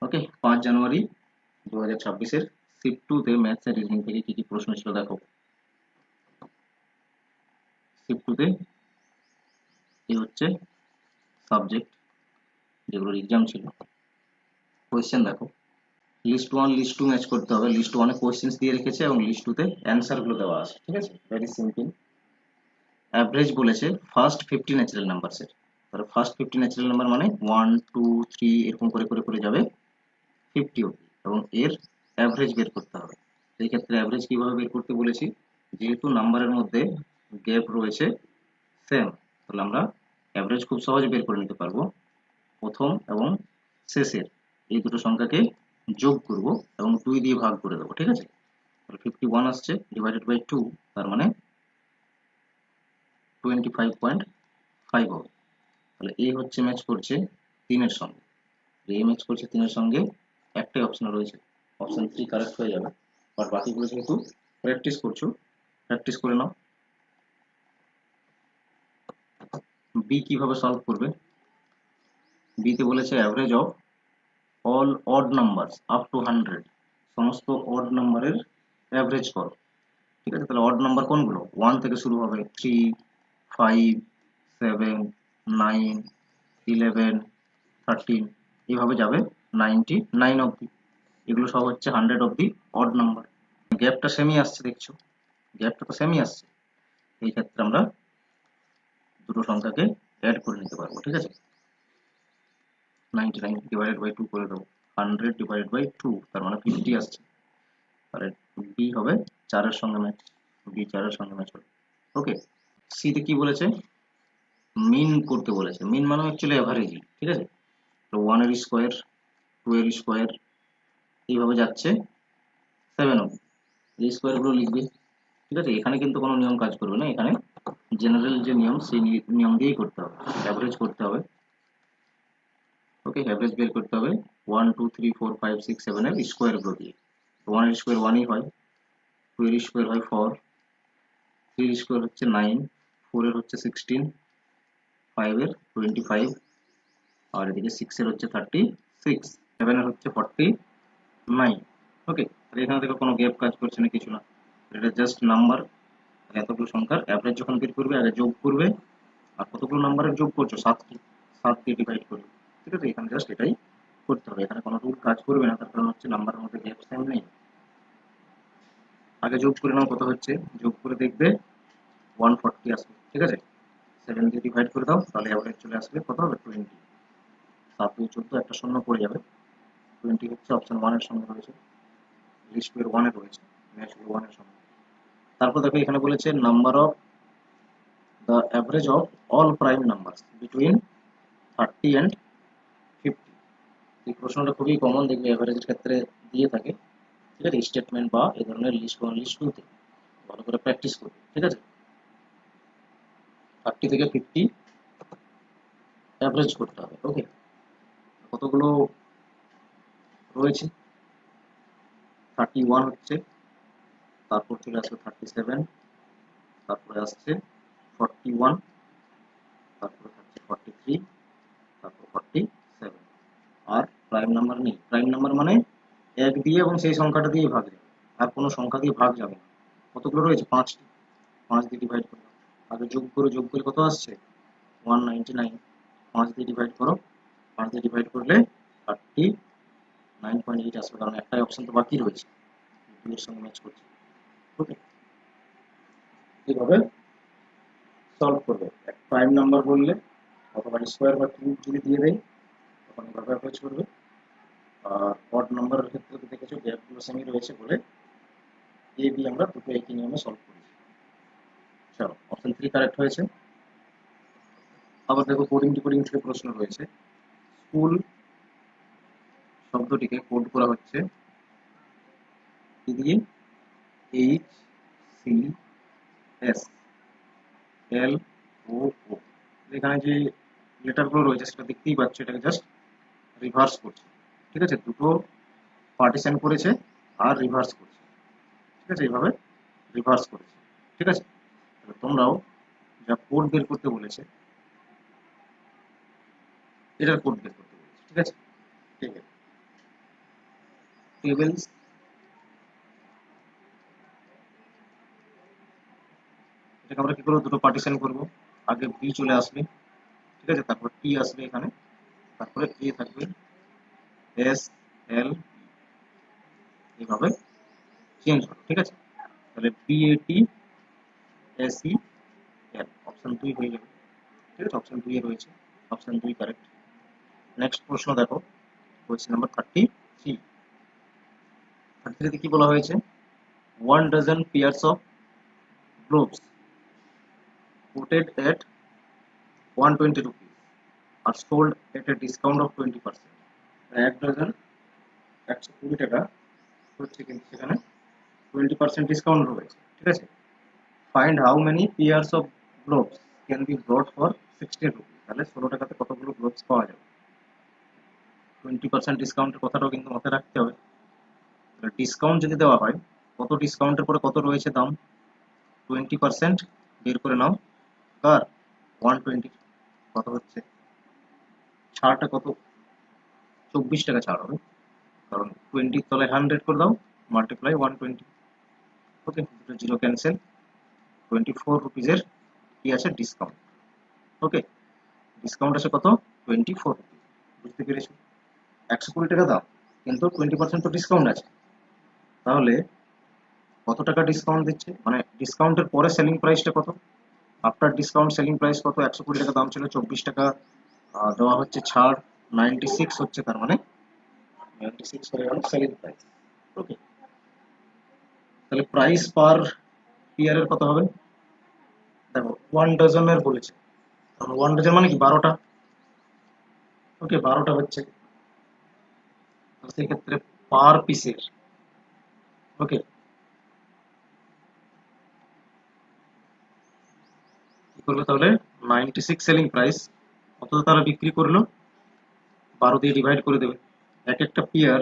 ওকে, 5 জানুয়ারি 2026-এর shift 2-তে maths আর reasoning থেকে কি কি প্রশ্ন ছিল দেখো। শিফট 2-তে এই হচ্ছে সাবজেক্ট যেগুলোর এক্সাম ছিল। কোয়েশ্চেন দেখো, লিস্ট 1 লিস্ট 2 ম্যাচ করতে হবে। লিস্ট 1-এ কোয়েশ্চেন্স দিয়ে রেখেছে এবং লিস্ট 2-তে অ্যানসার গুলো দেওয়া আছে, ঠিক আছে, ভেরি সিম্পল। অ্যাভারেজ বলেছে ফার্স্ট 50 ন্যাচারাল নাম্বারসের। তাহলে ফার্স্ট 50 ন্যাচারাল নাম্বার মানে 1 2 3 এরকম করে করে করে যাবে 50 অবধি, এবং এর অ্যাভারেজ বের করতে হবে। সেই ক্ষেত্রে অ্যাভারেজ কিভাবে বের করতে বলেছি, যেহেতু নাম্বারের মধ্যে গ্যাপ রয়েছে সেম, তাহলে আমরা অ্যাভারেজ খুব সহজে বের করে নিতে পারবো। প্রথম এবং শেষের এই দুটো সংখ্যাকে যোগ করব এবং 2 দিয়ে ভাগ করে দেবো, ঠিক আছে। তাহলে 51 আসছে ডিভাইডেড বাই 2, তার মানে 25.5 হবে। তাহলে এ হচ্ছে ম্যাচ করছে 3-এর সঙ্গে, এ ম্যাচ করছে 3-এর সঙ্গে। একটাই অপশন রয়েছে, অপশন 3 কারেক্ট হয়ে যাবে। আর বাকিগুলো যেহেতু প্র্যাকটিস করছো, প্র্যাকটিস করে নাও। বি কিভাবে সলভ করবে, বিতে বলেছে average of all odd numbers up to 100, সমস্ত অড নাম্বারের অ্যাভারেজ করো, ঠিক আছে। তাহলে অড নাম্বার কোনগুলো, 1 থেকে শুরু হবে, 3 5 7 9 11 13 এইভাবে যাবে 99 অবধি। এগুলো সব হচ্ছে 100 অবধি অড নাম্বার। গ্যাপটা সেমই আসছে, দেখছো গ্যাপটা তো সেমই আসছে। এই ক্ষেত্রে আমরা দুটো সংখ্যাকে অ্যাড করে নিতে পারবো, ঠিক আছে। 99 ডিভাইডেড বাই 2 করে দেবো, 100 ডিভাইডেড বাই 2 তার মানে 50 আসছে। তাহলে বি হবে 4-এর সঙ্গে ম্যাচ, বি 4-এর সঙ্গে ম্যাচ হবে। ওকে, সিতে কি বলেছে, মিন করতে বলেছে। মিন মানে অ্যাকচুয়ালি অ্যাভারেজই, ঠিক আছে। তো 1-এর স্কোয়ার, 2-এর স্কোয়ার এইভাবে যাচ্ছে 7 অবধি। এই স্কোয়ারগুলো লিখবে, ঠিক আছে। এখানে কিন্তু কোনো নিয়ম কাজ করবে না, এখানে জেনারেল যে নিয়ম সেই নিয়ম দিয়েই করতে হবে, অ্যাভারেজ করতে হবে। ওকে, অ্যাভারেজ বের করতে হবে 1 2 3 4 5 6 7 এর স্কোয়ারগুলো দিয়ে। 1 এর স্কোয়ার 1ই হয়, 2 এর স্কোয়ার হয় 4, 3 এর স্কোয়ার হচ্ছে 9, 4 এর হচ্ছে 16, 5 এর 25, আর এদিকে 6 এর হচ্ছে 36, 7 এর হচ্ছে 49। ওকে, এখানে দেখো কোনো গ্যাপ কাজ করছে না, কিছু না, এটা জাস্ট নাম্বার। এতগুলো সংখ্যার অ্যাভারেজ যখন বের করবে আগে যোগ করবে, আর কতগুলো নাম্বারের যোগ করছো, 7টি, 7 দিয়ে ডিভাইড করবে, ঠিক আছে। এখানে জাস্ট এটাই করতে হবে, এখানে কোনো রুল কাজ করবে না, তার কারণ হচ্ছে নাম্বারের মধ্যে গ্যাপ সেম নেই। আগে যোগ করে নাও কত হচ্ছে, যোগ করে দেখবে 140 আসবে, ঠিক আছে। 7 দিয়ে ডিভাইড করে দাও, তাহলে অ্যাভারেজ চলে আসবে কত হবে, 20। 7 2 14, একটা শূন্য পড়ে যাবে। 20 হচ্ছে অপশন 1 এর সঙ্গে রয়েছে, লিস্ট 2 এর 1 এ রয়েছে, ম্যাচ 1 এর সঙ্গে। তারপর দেখো এখানে বলেছে number of the average of all prime numbers between 30 and 50। এই প্রশ্নটা খুবই কমন, দেখবে এভারেজের ক্ষেত্রে দিয়ে থাকে, ঠিক আছে। স্টেটমেন্ট বা এই ধরনের লিস্ট 1 লিস্ট 2 তে ভালো করে প্র্যাকটিস করবে, ঠিক আছে। 30 থেকে 50 অ্যাভারেজ করতে হবে। ওকে, কতগুলো রয়েছে, 31 হচ্ছে, তারপর চলে আসবে 37, তারপরে আসছে 41, তারপরে থাকছে 43, তারপর 47। আর প্রাইম নাম্বার নেই। প্রাইম নাম্বার মানে 1 দিয়ে এবং সেই সংখ্যাটা দিয়ে ভাগ যাবে, আর কোনো সংখ্যা দিয়ে ভাগ যাবে না। কতগুলো রয়েছে, 5টি, 5 দিয়ে ডিভাইড করো, আগে যোগ করো, যোগ করে কত আসছে 199, 5 দিয়ে ডিভাইড করো, 5 দিয়ে ডিভাইড করলে 39.8 আসবে, কারণ একটাই অপশন তো বাকি রয়েছে, 2 এর সঙ্গে ম্যাচ করছে। ওকে, এইভাবে সলভ করবে। এক প্রাইম নাম্বার বললে অথবা স্কোয়ার বা কিউব যদি দিয়ে দেয় তখন এভাবে অ্যাপ্রোচ করবে। আর অড নাম্বারের ক্ষেত্রে তো দেখেছো গ্যাপগুলো সেমই রয়েছে বলে এ বি আমরা দুটো একই নিয়মে সলভ করেছি। চলো, অপশন 3 কারেক্ট হয়েছে। আবার দেখো কোডিং ডিকোডিং থেকে প্রশ্ন রয়েছে। স্কুল শব্দটিকে কোড করা হচ্ছে কি দিয়ে, এইচ সি এস এল ও ও। এখানে যে লেটারগুলো রয়েছে সেটা দেখতেই পাচ্ছ, এটাকে জাস্ট রিভার্স করছে, ঠিক আছে। দুটো পার্টিশন করেছে আর রিভার্স করছে, ঠিক আছে, এইভাবে রিভার্স করেছে, ঠিক আছে। তাহলে তোমরাও যা কোড বের করতে বলেছে এটার কোড বের করতে বলেছে, ঠিক আছে, ঠিক আছে। টেবিলস এটাকে আমরা কি করবো, দুটো পার্টিশন করব। আগে বি চলে আসবে, ঠিক আছে, তারপর টি আসবে এখানে, তারপরে এ থাকবে, এস, এল, এইভাবে চেঞ্জ হবে, ঠিক আছে। তাহলে B A T S E L, option 2 হয়ে যাবে, ঠিক আছে, অপশন 2 এ রয়েছে, অপশন 2 কারেক্ট। নেক্সট প্রশ্ন দেখো, কোয়েশ্চেন নাম্বার 33। 33 তে কি বলা হয়েছে, 1 dozen pairs of gloves quoted at 120 rupees are sold at a discount of 20%। 1 dozen 120 টাকা হচ্ছে, কিন্তু সেখানে 20% ডিসকাউন্ট রয়েছে, ঠিক আছে। Find how many pairs of gloves can be ব্রট for 16 rupees. তাহলে 16 টাকাতে কতগুলো গ্লোভস পাওয়া যাবে। 20% ডিসকাউন্টের কথাটাও কিন্তু মাথায় রাখতে হবে। ডিসকাউন্ট যদি দেওয়া হয়, কত ডিসকাউন্টের পরে কত রয়েছে দাম, 20% বের করে নাও, কার 120 কত হচ্ছে, ছাড়টা কত, 24 টাকা ছাড় হবে, কারণ 20 তলায় 100 করে দাও, মাল্টিপ্লাই 120। ওকে, দুটো জিরো ক্যান্সেল, 24 রুপিজের কি আছে, ডিসকাউন্ট। ওকে, ডিসকাউন্ট আছে কত, 24 রুপিস। বুঝতে পেরেছো, 120 টাকা দাম, কিন্তু 20% তো ডিসকাউন্ট আছে। তাহলে কত টাকা ডিসকাউন্ট দিচ্ছে, মানে ডিসকাউন্টের পরে সেলিং প্রাইসটা কত, আফটার ডিসকাউন্ট সেলিং প্রাইস কত, 120 টাকা দাম ছিল, 24 টাকা দেওয়া হচ্ছে ছাড়, 96 হচ্ছে, তার মানে 96 হয়ে গেল সেলিং প্রাইস। ওকে, তাহলে প্রাইস পার ইয়ারের কত হবে, দেখো 1 ডজনের বলেছে, 1 ডজন মানে কি 12টা। ওকে, 12টা হচ্ছে, তো সেক্ষেত্রে পার পিসের, ওকে, কি করবে তাহলে, 96 সেলিং প্রাইস, কত তারা বিক্রি করলো, 12 দিয়ে ডিভাইড করে দেবে। এক একটা পেয়ার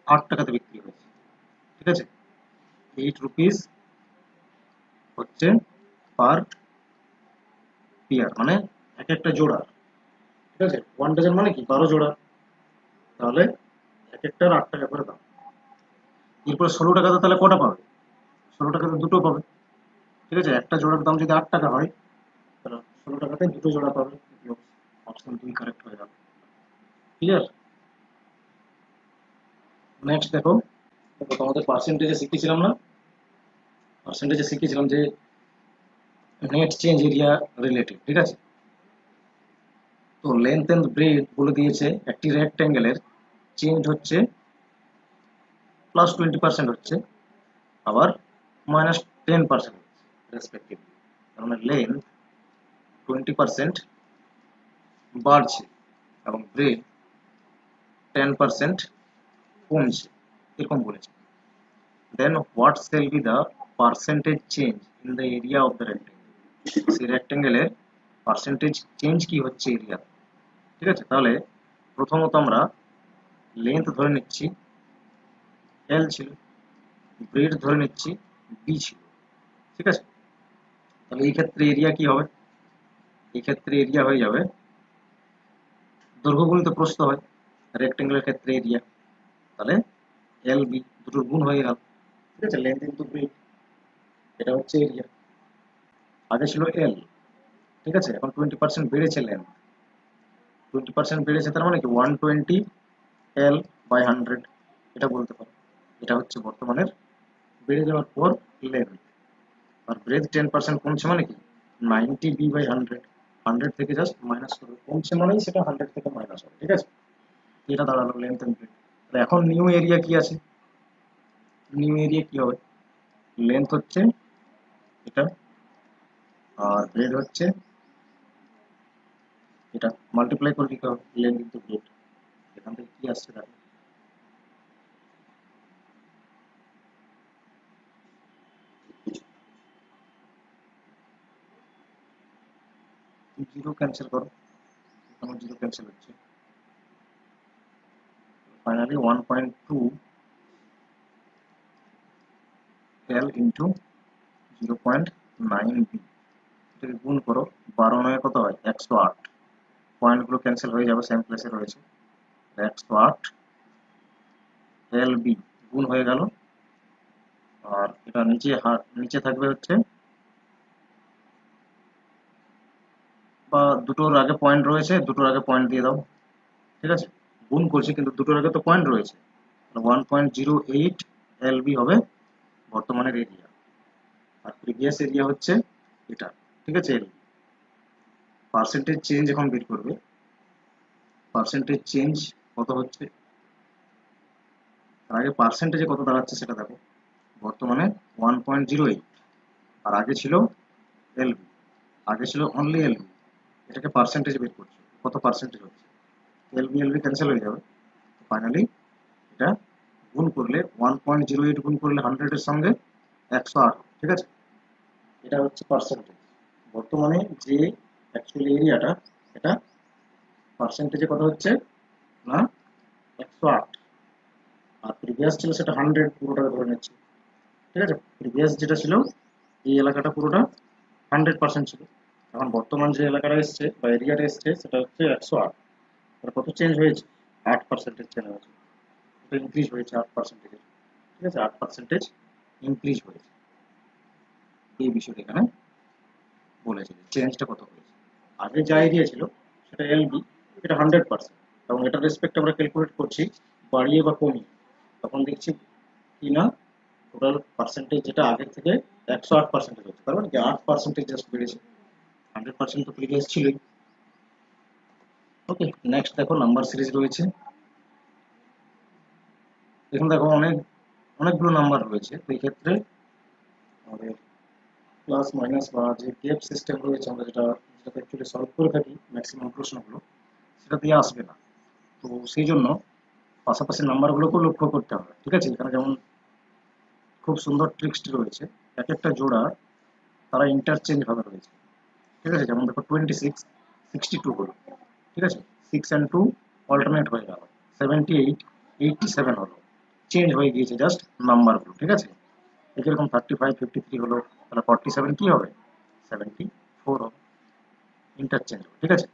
8 টাকাতে বিক্রি হয়েছে, ঠিক আছে, 8 রুপিস হচ্ছে পার পেয়ার, মানে এক একটা জোড়া, ঠিক আছে। 1 ডজন মানে কি 12 জোড়া, তাহলে এক একটার 8 টাকা করে দাম। এরপর 16 টাকাতে তাহলে কটা পাবে, 16 টাকাতে দুটো পাবে, ঠিক আছে। একটা জোড়ার দাম যদি 8 টাকা হয়, তাহলে 16 টাকাতে দুটো জোড়া পাবে। অপশন 2 কারেক্ট হয়ে গেল, ক্লিয়ার। নেক্সট দেখো, তোমাদের পার্সেন্টেজে শিখেছিলাম না, পার্সেন্টেজে শিখেছিলাম যে নেট চেঞ্জ এরিয়া রিলেটিভ, ঠিক আছে। তো লেন্থ এন্ড ব্রেড বলে দিয়েছে, একটি রেক্ট্যাঙ্গেলের চেঞ্জ হচ্ছে +20% হচ্ছে, আবার -10% হচ্ছে রেসপেক্টিভলি। তার মানে লেন্থ 20% বাড়ছে এবং ব্রেড 10% কমছে, এরকম বলেছে। দেন what shall be the percentage change in the area of the rectangle। সেই রেক্ট্যাঙ্গেলের পার্সেন্টেজ চেঞ্জ কি হচ্ছে এরিয়া, ঠিক আছে। তাহলে প্রথমত আমরা লেন্থ ধরে নিচ্ছি এল ছিল, ব্রেড ধরে নিচ্ছি বি ছিল, ঠিক আছে। তাহলে এই ক্ষেত্রে এরিয়া কি হবে, এই ক্ষেত্রে এরিয়া হয়ে যাবে দৈর্ঘ্য গুণিত প্রস্থ হয়, রেক্ট্যাঙ্গেলের ক্ষেত্রে এরিয়া, তাহলে এল বি দুটোর গুণ হয়ে গেল, ঠিক আছে। লেন্থ ইন্টু ব্রেড, এটা হচ্ছে এরিয়া। আগে ছিল এল, ঠিক আছে, এখন 20% বেড়েছে লেন্থ, 20% বেড়েছে, তার মানে কি 120 এল বাই 100, এটা বলতে পারো। এটা হচ্ছে বর্তমানের বেড়ে যাওয়ার পর লেন্থ। আর ব্রেথ 10% কমছে মানে কি 90 বি বাই 100, 100 থেকে জাস্ট মাইনাস করবে, কমছে মানেই সেটা 100 থেকে মাইনাস হবে, ঠিক আছে। এটা দাঁড়ালো লেন্থ এন্ড ব্রেথ। এখন নিউ এরিয়া কি আছে, নিউ এরিয়া কি হবে, লেন্থ হচ্ছে এটা আর ব্রেড হচ্ছে এটা, মাল্টিপ্লাই করে দিতে হবে লেন্থ ইনটু ব্রেড। এখান থেকে কি আসছে দেখো, জিরো ক্যান্সেল করো, আমার জিরো ক্যান্সেল হচ্ছে, ফাইনালি 1.2 এল ইন্টু 0.9 বি, এটাকে গুণ করো, 12 কত হয় 108, পয়েন্টগুলো ক্যান্সেল হয়ে যাবে, সেম প্লেসে রয়েছে, 108 এল বি গুণ হয়ে গেল, আর এটা নিচে থাকবে হচ্ছে, বা দুটোর আগে পয়েন্ট রয়েছে, দুটোর আগে পয়েন্ট দিয়ে দাও, ঠিক আছে, গুণ করছে কিন্তু দুটোর আগে তো পয়েন্ট রয়েছে, 1.08 এলবি হবে বর্তমানের এরিয়া, আর প্রিভিয়াস এরিয়া হচ্ছে এটা, ঠিক আছে। এলবি পার্সেন্টেজ চেঞ্জ এখন বের করবে, পার্সেন্টেজ চেঞ্জ কত হচ্ছে, তার আগে পার্সেন্টেজে কত দাঁড়াচ্ছে সেটা দেখো, বর্তমানে 1.08, আর আগে ছিল এলবি, আগে ছিল অনলি এলবি, এটাকে পার্সেন্টেজ বের করছে কত পার্সেন্টেজ হচ্ছে, এলবি এলবি ক্যান্সেল হয়ে যাবে, ফাইনালি এটা গুণ করলে 1.08 গুণ করলে 100 এর সঙ্গে 108, ঠিক আছে, এটা হচ্ছে পার্সেন্টেজ। বর্তমানে যে অ্যাকচুয়াল এরিয়াটা, এটা পার্সেন্টেজে কত হচ্ছে না 108, আর প্রিভিয়াস ছিল সেটা 100, পুরোটা ধরে নিচ্ছি, ঠিক আছে। প্রিভিয়াস যেটা ছিল এই এলাকাটা পুরোটা 100% ছিল, এখন বর্তমান যে এলাকাটা এসছে বা এরিয়াটা এসছে সেটা হচ্ছে 108, তার কত চেঞ্জ হয়েছে, 8% চেঞ্জ হয়েছে, এটা ইনক্রিজ হয়েছে 8%, ঠিক আছে, 8% ইনক্রিজ হয়েছে, এই বিষয়টা এখানে বলেছে যে চেঞ্জটা কত হয়েছে। আগে যা এরিয়া ছিল সেটা এলবি, এটা 100%, এবং এটার রেসপেক্ট আমরা ক্যালকুলেট করছি বাড়িয়ে বা কমিয়ে, তখন দেখছি কি না টোটাল পার্সেন্টেজ যেটা আগের থেকে 108% হচ্ছে, তার মানে কি 8% জাস্ট বেড়েছে, 100% তো প্রিভিয়াস ছিলই। ওকে, নেক্সট দেখো নাম্বার সিরিজ রয়েছে, এখন দেখো অনেকগুলো নাম্বার রয়েছে, তো এই ক্ষেত্রে আমাদের প্লাস মাইনাস বা যে গেপ সিস্টেম রয়েছে আমরা যেটাতে অ্যাকচুয়ালি সলভ করে থাকি ম্যাক্সিমাম প্রশ্নগুলো, সেটা দিয়ে আসবে না, তো সেই জন্য পাশাপাশি নাম্বারগুলোকেও লক্ষ্য করতে হবে, ঠিক আছে। এখানে যেমন খুব সুন্দর ট্রিক্সটি রয়েছে, এক একটা জোড়া তারা ইন্টারচেঞ্জ ভাবে রয়েছে, ঠিক আছে, যেমন দেখো 26 62 হলো, ঠিক আছে, 6 and 2 অল্টারনেট হয়ে গেল, 78 87 হলো, চেঞ্জ হয়ে গিয়েছে জাস্ট নাম্বারগুলো, ঠিক আছে। এরকম 35 53 হলো, তাহলে 47 কি হবে, 74 হবে, ইন্টারচেঞ্জ হবে, ঠিক আছে।